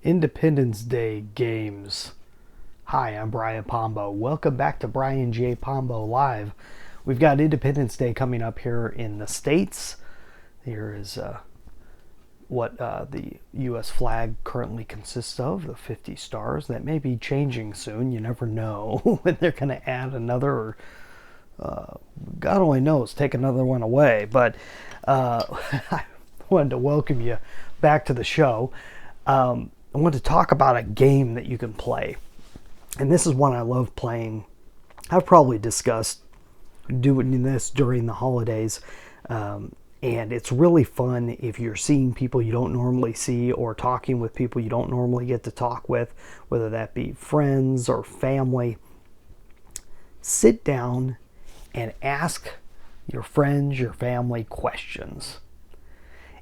Independence Day games. Hi, I'm Brian Pombo. Welcome back to Brian J. Pombo Live. We've got Independence Day coming up here in the States. Here is what the U.S. flag currently consists of, the 50 stars. That may be changing soon. You never know when they're going to add another, or God only knows, take another one away. But I wanted to welcome you back to the show. I want to talk about a game that you can play. And this is one I love playing. I've probably discussed doing this during the holidays. And it's really fun if you're seeing people you don't normally see or talking with people you don't normally get to talk with, whether that be friends or family. Sit down and ask your friends, your family questions.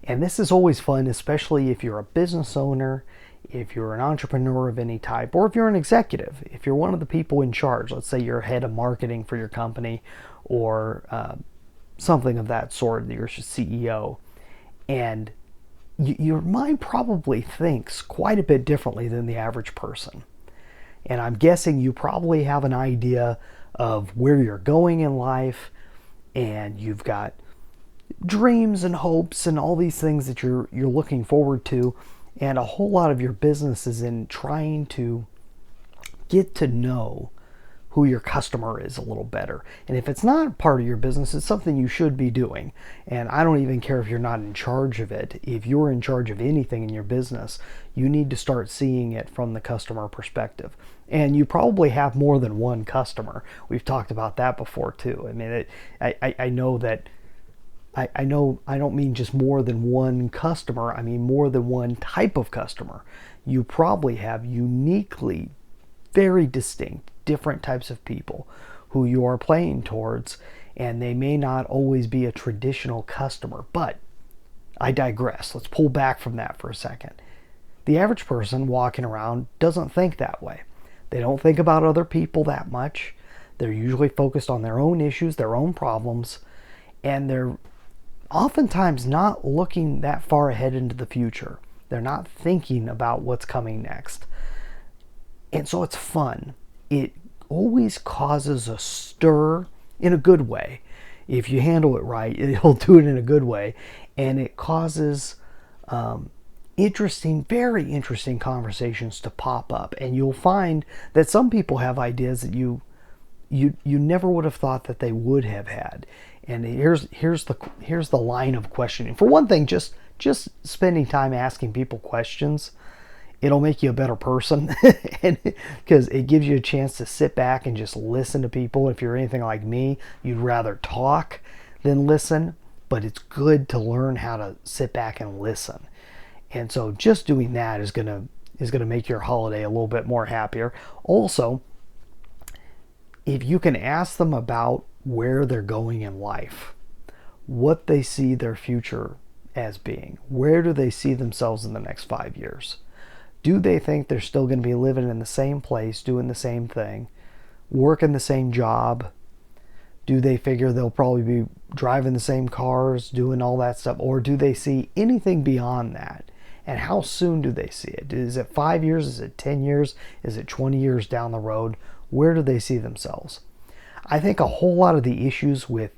And this is always fun, especially if you're a business owner, if you're an entrepreneur of any type, or if you're an executive, if you're one of the people in charge. Let's say you're head of marketing for your company, or something of that sort, you're a CEO, and your mind probably thinks quite a bit differently than the average person. And I'm guessing you probably have an idea of where you're going in life, and you've got dreams and hopes and all these things that you're looking forward to. And a whole lot of your business is in trying to get to know who your customer is a little better. And if it's not part of your business, it's something you should be doing. And I don't even care if you're not in charge of it. If you're in charge of anything in your business, you need to start seeing it from the customer perspective. And you probably have more than one customer. We've talked about that before too. I mean, I know that I know I don't mean just more than one customer. I mean more than one type of customer. You probably have uniquely, very distinct, different types of people who you are playing towards, and they may not always be a traditional customer. But I digress. Let's pull back from that for a second. The average person walking around doesn't think that way. They don't think about other people that much. They're usually focused on their own issues, their own problems, and they're oftentimes not looking that far ahead into the future. They're not thinking about what's coming next. And so it's fun. It always causes a stir in a good way. If you handle it right, it'll do it in a good way. And it causes very interesting conversations to pop up. And you'll find that some people have ideas that you never would have thought that they would have had. And here's the line of questioning. For one thing, just spending time asking people questions, it'll make you a better person, and because it gives you a chance to sit back and just listen to people. If you're anything like me, you'd rather talk than listen, but it's good to learn how to sit back and listen. And so just doing that is gonna make your holiday a little bit more happier. Also, if you can ask them about where they're going in life, what they see their future as being, where do they see themselves in the next 5 years? Do they think they're still going to be living in the same place, doing the same thing, working the same job? Do they figure they'll probably be driving the same cars, doing all that stuff? Or do they see anything beyond that? And how soon do they see it? Is it 5 years? Is it 10 years? Is it 20 years down the road? Where do they see themselves? I think a whole lot of the issues with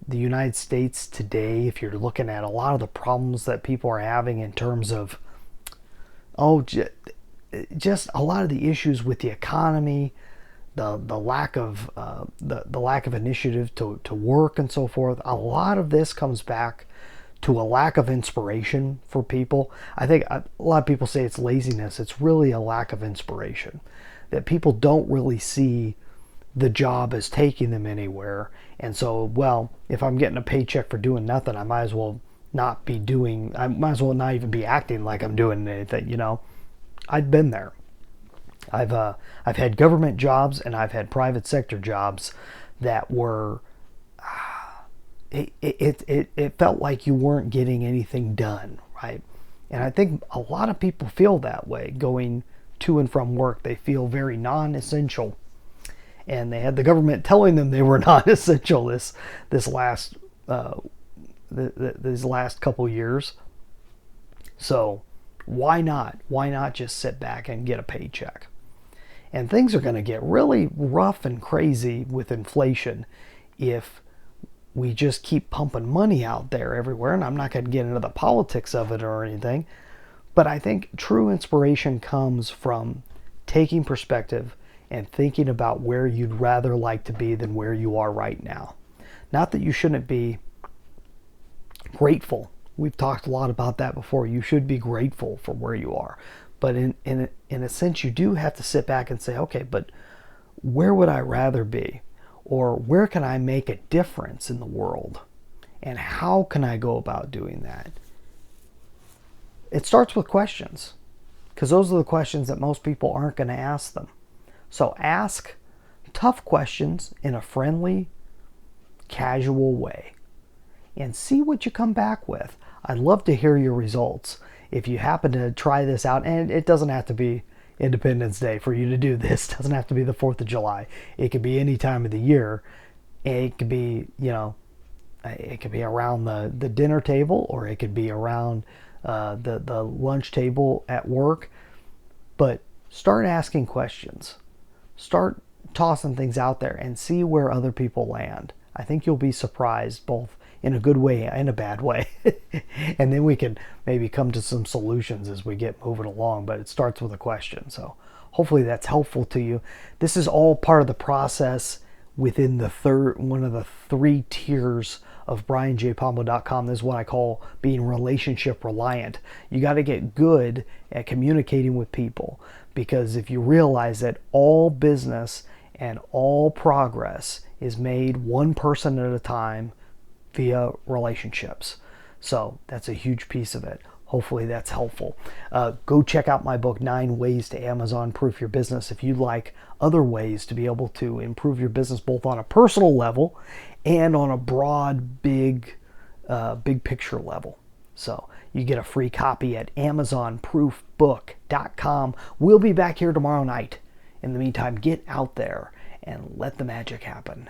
the United States today, if you're looking at a lot of the problems that people are having in terms of, just a lot of the issues with the economy, the lack of the lack of initiative to work and so forth, a lot of this comes back to a lack of inspiration for people. I think a lot of people say it's laziness. It's really a lack of inspiration, that people don't really see the job as taking them anywhere. And so, well, if I'm getting a paycheck for doing nothing, I might as well not even be acting like I'm doing anything, I've been there. I've had government jobs and I've had private sector jobs that were, it felt like you weren't getting anything done, right? And I think a lot of people feel that way going to and from work. They feel very non-essential. And they had the government telling them they were non-essential these last couple years. So Why not? Why not just sit back and get a paycheck? And things are going to get really rough and crazy with inflation if we just keep pumping money out there everywhere. And I'm not going to get into the politics of it or anything, but I think true inspiration comes from taking perspective and thinking about where you'd rather like to be than where you are right now. Not that you shouldn't be grateful. We've talked a lot about that before. You should be grateful for where you are. But in a sense, you do have to sit back and say, okay, but where would I rather be? Or where can I make a difference in the world? And how can I go about doing that? It starts with questions, because those are the questions that most people aren't going to ask them. So ask tough questions in a friendly, casual way and see what you come back with. I'd love to hear your results. If you happen to try this out, and it doesn't have to be Independence Day for you to do this. It doesn't have to be the 4th of July. It could be any time of the year. It could be, it could be around the dinner table, or it could be around the lunch table at work. But start asking questions. Start tossing things out there and see where other people land. I think you'll be surprised, both in a good way and a bad way. And then we can maybe come to some solutions as we get moving along, but it starts with a question. So hopefully that's helpful to you. This is all part of the process within one of the 3 tiers of BrianJPombo.com. This is what I call being relationship reliant. You got to get good at communicating with people, because if you realize that all business and all progress is made one person at a time via relationships. So that's a huge piece of it. Hopefully that's helpful. Go check out my book, 9 Ways to Amazon Proof Your Business, if you'd like other ways to be able to improve your business, both on a personal level and on a broad, big picture level. So you get a free copy at AmazonProofBook.com. We'll be back here tomorrow night. In the meantime, get out there and let the magic happen.